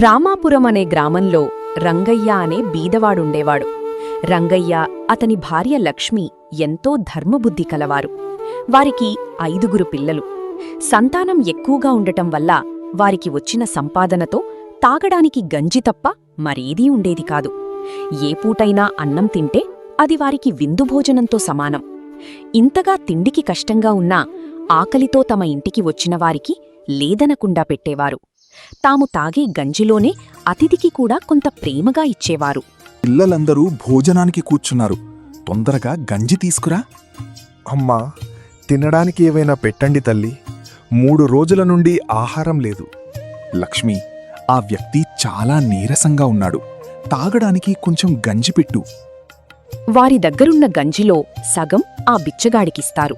రామాపురం అనే గ్రామంలో రంగయ్య అనే బీదవాడుండేవాడు. రంగయ్య, అతని భార్య లక్ష్మి ఎంతో ధర్మబుద్ధి కలవారు. వారికి 5 పిల్లలు. సంతానం ఎక్కువగా ఉండటం వల్ల వారికి వచ్చిన సంపాదనతో తాగడానికి గంజి తప్ప మరేదీ ఉండేది కాదు. ఏ పూటైనా అన్నం తింటే అది వారికి విందు భోజనంతో సమానం. ఇంతగా తిండికి కష్టంగా ఉన్నా ఆకలితో తమ ఇంటికి వచ్చిన వారికి లేదనకుండా పెట్టేవారు. తాము తాగే గంజిలోనే అతిథికి కూడా కొంత ప్రేమగా ఇచ్చేవారు. పిల్లలందరూ భోజనానికి కూర్చున్నారు. తొందరగా గంజి తీసుకురా. అమ్మా, తినడానికి ఏవైనా పెట్టండి తల్లి. 3 రోజుల నుండి ఆహారం లేదు. లక్ష్మి, ఆ వ్యక్తి చాలా నీరసంగా ఉన్నాడు. తాగడానికి కొంచెం గంజి పెట్టు. వారి దగ్గరున్న గంజిలో సగం ఆ బిచ్చగాడికిస్తారు.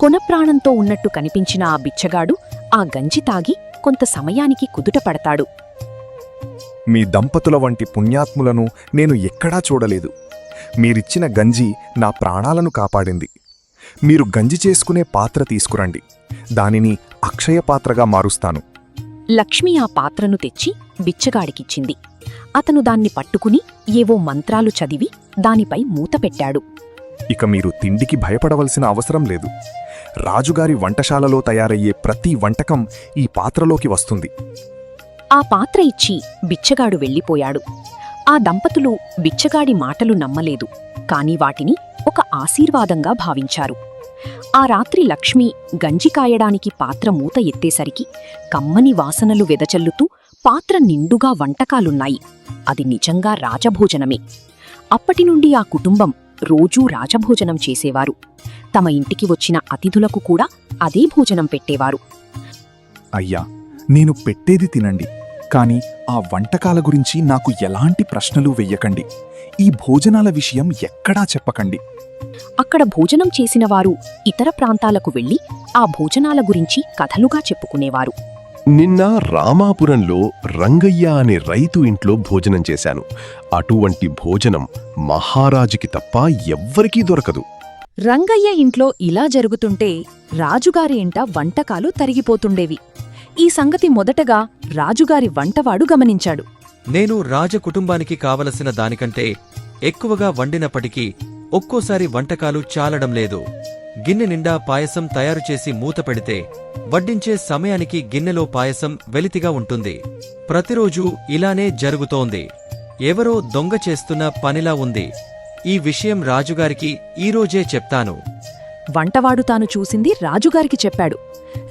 కొనప్రాణంతో ఉన్నట్టు కనిపించిన ఆ బిచ్చగాడు ఆ గంజి తాగి కొంత సమయానికి కుదుటపడతాడు. మీ దంపతుల వంటి పుణ్యాత్ములను నేను ఎక్కడా చూడలేదు. మీరిచ్చిన గంజి నా ప్రాణాలను కాపాడింది. మీరు గంజి చేసుకునే పాత్ర తీసుకురండి. దానిని అక్షయ పాత్రగా మారుస్తాను. లక్ష్మి ఆ పాత్రను తెచ్చి బిచ్చగాడికిచ్చింది. అతను దాన్ని పట్టుకుని ఏవో మంత్రాలు చదివి దానిపై మూత పెట్టాడు. ఇక మీరు తిండికి భయపడవలసిన అవసరం లేదు. రాజుగారి వంటశాలలో తయారయ్యే ప్రతి వంటకం ఈ పాత్రలోకి వస్తుంది. ఆ పాత్ర ఇచ్చి బిచ్చగాడు వెళ్ళిపోయాడు. ఆ దంపతులు బిచ్చగాడి మాటలు నమ్మలేదు, కాని వాటిని ఒక ఆశీర్వాదంగా భావించారు. ఆ రాత్రి లక్ష్మి గంజి కాయడానికి పాత్ర మూత ఎత్తేసరికి కమ్మని వాసనలు వెదచల్లుతూ పాత్ర నిండుగా వంటకాలున్నాయి. అది నిజంగా రాజభోజనమే. అప్పటినుండి ఆ కుటుంబం రోజూ రాజభోజనం చేసేవారు. తమ ఇంటికి వచ్చిన అతిథులకు కూడా అదే భోజనం పెట్టేవారు. అయ్యా, నేను పెట్టేది తినండి, కాని ఆ వంటకాల గురించి నాకు ఎలాంటి ప్రశ్నలు వెయ్యకండి. ఈ భోజనాల విషయం ఎక్కడా చెప్పకండి. అక్కడ భోజనం చేసినవారు ఇతర ప్రాంతాలకు వెళ్లి ఆ భోజనాల గురించి కథలుగా చెప్పుకునేవారు. నిన్న రామాపురంలో రంగయ్య అనే రైతు ఇంట్లో భోజనం చేశాను. అటువంటి భోజనం మహారాజుకి తప్ప ఎవ్వరికీ దొరకదు. రంగయ్య ఇంట్లో ఇలా జరుగుతుంటే రాజుగారి ఇంట వంటకాలు తరిగిపోతుండేవి. ఈ సంగతి మొదటగా రాజుగారి వంటవాడు గమనించాడు. నేను రాజకుటుంబానికి కావలసిన దానికంటే ఎక్కువగా వండినప్పటికీ ఒక్కోసారి వంటకాలు చాలడం లేదు. గిన్నె నిండా పాయసం తయారుచేసి మూత పెడితే వడ్డించే సమయానికి గిన్నెలో పాయసం వెలితిగా ఉంటుంది. ప్రతిరోజూ ఇలానే జరుగుతోంది. ఎవరో దొంగ చేస్తున్న పనిలా ఉంది. ఈ విషయం రాజుగారికి ఈరోజే చెప్తాను. వంటవాడు తాను చూసింది రాజుగారికి చెప్పాడు.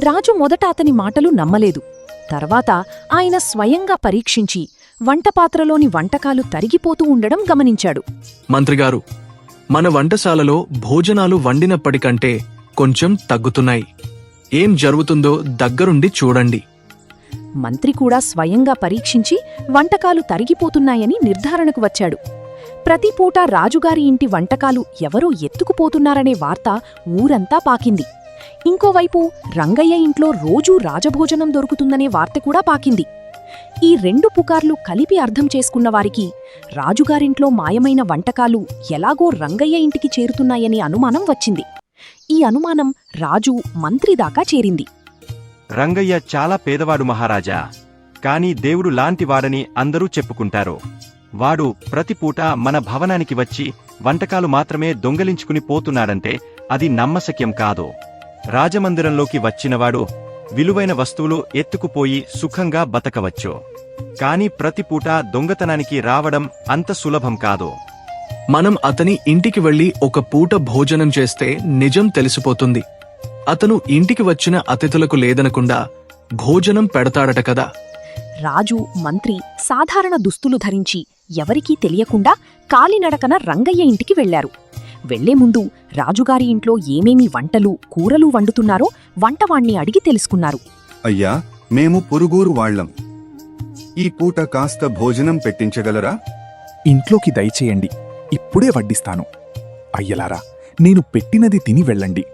రాజు మొదట అతని మాటలు నమ్మలేదు. తర్వాత ఆయన స్వయంగా పరీక్షించి వంటపాత్రలోని వంటకాలు తరిగిపోతూ ఉండడం గమనించాడు. మంత్రిగారు, మన వంటశాలలో భోజనాలు వండినప్పటికంటే కొంచెం తగ్గుతున్నాయి. ఏం జరుగుతుందో దగ్గరుండి చూడండి. మంత్రి కూడా స్వయంగా పరీక్షించి వంటకాలు తరిగిపోతున్నాయని నిర్ధారణకు వచ్చాడు. ప్రతి పూట రాజుగారి ఇంటి వంటకాలు ఎవరో ఎత్తుకుపోతున్నారనే వార్త ఊరంతా పాకింది. ఇంకోవైపు రంగయ్య ఇంట్లో రోజూ రాజభోజనం దొరుకుతుందనే వార్త కూడా పాకింది. ఈ 2 పుకార్లు కలిపి అర్థం చేసుకున్నవారికి రాజుగారింట్లో మాయమైన వంటకాలు ఎలాగో రంగయ్య ఇంటికి చేరుతున్నాయని అనుమానం వచ్చింది. ఈ అనుమానం రాజు, మంత్రి దాకా చేరింది. రంగయ్య చాలా పేదవాడు మహారాజా, కాని దేవుడు లాంటివాడని అందరూ చెప్పుకుంటారు. వాడు ప్రతిపూట మన భవనానికి వచ్చి వంటకాలు మాత్రమే దొంగలించుకుని పోతున్నాడంటే అది నమ్మశక్యం కాదు. రాజమందిరంలోకి వచ్చినవాడు విలువైన వస్తువులు ఎత్తుకుపోయి సుఖంగా బతకవచ్చు. కాని ప్రతిపూట దొంగతనానికి రావడం అంత సులభం కాదు. మనం అతని ఇంటికి వెళ్లి ఒక పూట భోజనం చేస్తే నిజం తెలిసిపోతుంది. అతను ఇంటికి వచ్చిన అతిథులకు లేదనకుండా భోజనం పెడతాడట కదా. రాజు, మంత్రి సాధారణ దుస్తులు ధరించి ఎవరికీ తెలియకుండా కాలినడకన రంగయ్య ఇంటికి వెళ్లారు. వెళ్లే ముందు రాజుగారి ఇంట్లో ఏమేమి వంటలు, కూరలు వండుతున్నారో వంటవాణ్ణి అడిగి తెలుసుకున్నారు. అయ్యా, మేము పొరుగురు వాళ్లం. ఈ పూట కాస్త భోజనం పెట్టించగలరా? ఇంట్లోకి దయచేయండి, ఇప్పుడే వడ్డిస్తాను. అయ్యలారా, నేను పెట్టినది తిని వెళ్ళండి.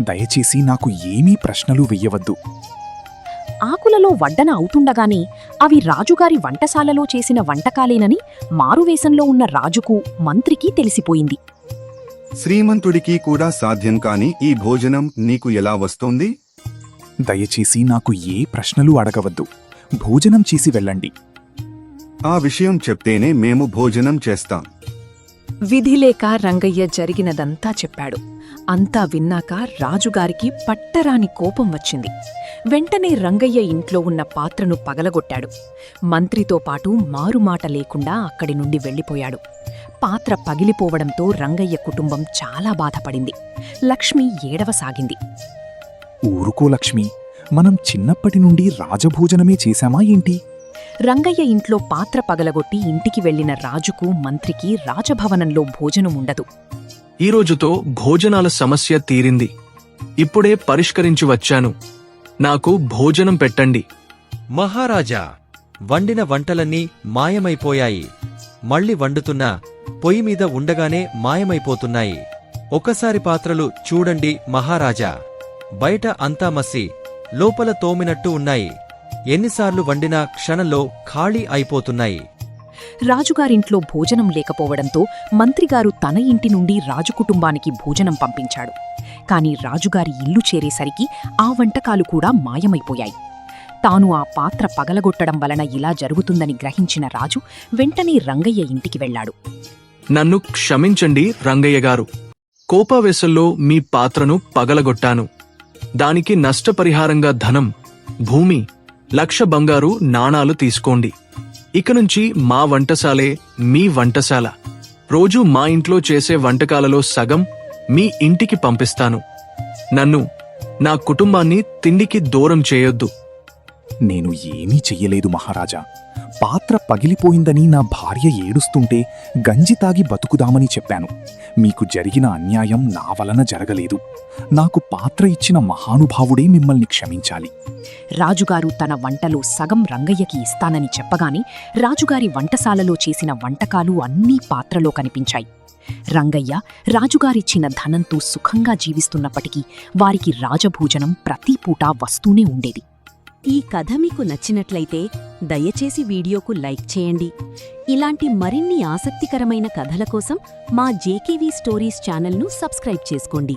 దయచేసి నాకు ఏమీ ప్రశ్నలు వెయ్యవద్దు. ఆకులలో వడ్డన అవుతుండగానే అవి రాజుగారి వంటశాలలో చేసిన వంటకాలేనని మారువేషంలో ఉన్న రాజుకు, మంత్రికి తెలిసిపోయింది. శ్రీమంతుడికి కూడా సాధ్యం కాని ఈ భోజనం నీకు ఎలా వస్తోంది? దయచేసి నాకు ఏ ప్రశ్నలు అడగవద్దు. భోజనం చేసి వెళ్ళండి. ఆ విషయం చెప్తేనే మేము భోజనం చేస్తాం. విధిలేక రంగయ్య జరిగినదంతా చెప్పాడు. అంతా విన్నాక రాజుగారికి పట్టరాని కోపం వచ్చింది. వెంటనే రంగయ్య ఇంట్లో ఉన్న పాత్రను పగలగొట్టాడు. మంత్రితో పాటు మారుమాట లేకుండా అక్కడి నుండి వెళ్ళిపోయాడు. పాత్ర పగిలిపోవడంతో రంగయ్య కుటుంబం చాలా బాధపడింది. లక్ష్మి ఏడవసాగింది. ఊరుకో లక్ష్మి, మనం చిన్నప్పటి నుండి రాజభోజనమే చేశామా ఏంటి? రంగయ్య ఇంట్లో పాత్ర పగలగొట్టి ఇంటికి వెళ్లిన రాజుకు, మంత్రికి రాజభవనంలో భోజనముండదు. ఈ రోజుతో భోజనాల సమస్య తీరింది. ఇప్పుడే పరిష్కరించి వచ్చాను. నాకు భోజనం పెట్టండి. మహారాజా, వండిన వంటలన్నీ మాయమైపోయాయి. మళ్ళీ వండుతున్నా పొయ్యి మీద ఉండగానే మాయమైపోతున్నాయి. ఒకసారి పాత్రలు చూడండి మహారాజా. బయట అంతా మసి, లోపల తోమినట్టు ఉన్నాయి. ఎన్నిసార్లు వండినా క్షణంలో ఖాళీ అయిపోతున్నాయి. రాజుగారింట్లో భోజనం లేకపోవడంతో మంత్రిగారు తన ఇంటి నుండి రాజుకుటుంబానికి భోజనం పంపించాడు. కాని రాజుగారి ఇల్లు చేరేసరికి ఆ వంటకాలు కూడా మాయమైపోయాయి. తాను ఆ పాత్ర పగలగొట్టడం వలన ఇలా జరుగుతుందని గ్రహించిన రాజు వెంటనే రంగయ్య ఇంటికి వెళ్లాడు. నన్ను క్షమించండి రంగయ్య గారు. కోపావేశంలో మీ పాత్రను పగలగొట్టాను. దానికి నష్టపరిహారంగా ధనం, భూమి, 1,00,000 బంగారు నాణాలు తీసుకోండి. ఇక నుంచి మా వంటశాలే మీ వంటశాల. రోజూ మా ఇంట్లో చేసే వంటకాలలో సగం మీ ఇంటికి పంపిస్తాను. నన్ను, నా కుటుంబాన్ని తిండికి దూరం చేయొద్దు. నేను ఏమీ చెయ్యలేదు మహారాజా. పాత్ర పగిలిపోయిందని నా భార్య ఏడుస్తుంటే గంజి తాగి బతుకుదామని చెప్పాను. మీకు జరిగిన అన్యాయం నా వలన జరగలేదు. నాకు పాత్ర ఇచ్చిన మహానుభావుడే మిమ్మల్ని క్షమించాలి. రాజుగారు తన వంటలో సగం రంగయ్యకి ఇస్తానని చెప్పగానే రాజుగారి వంటశాలలో చేసిన వంటకాలు అన్నీ పాత్రలో కనిపించాయి. రంగయ్య రాజుగారిచ్చిన ధనంతో సుఖంగా జీవిస్తున్నప్పటికీ వారికి రాజభోజనం ప్రతి పూటా వస్తూనే ఉండేది. ఈ కథ మీకు నచ్చినట్లయితే దయచేసి వీడియోకు లైక్ చేయండి. ఇలాంటి మరిన్ని ఆసక్తికరమైన కథల కోసం మా జేకేవీ స్టోరీస్ ఛానల్ను సబ్స్క్రైబ్ చేసుకోండి.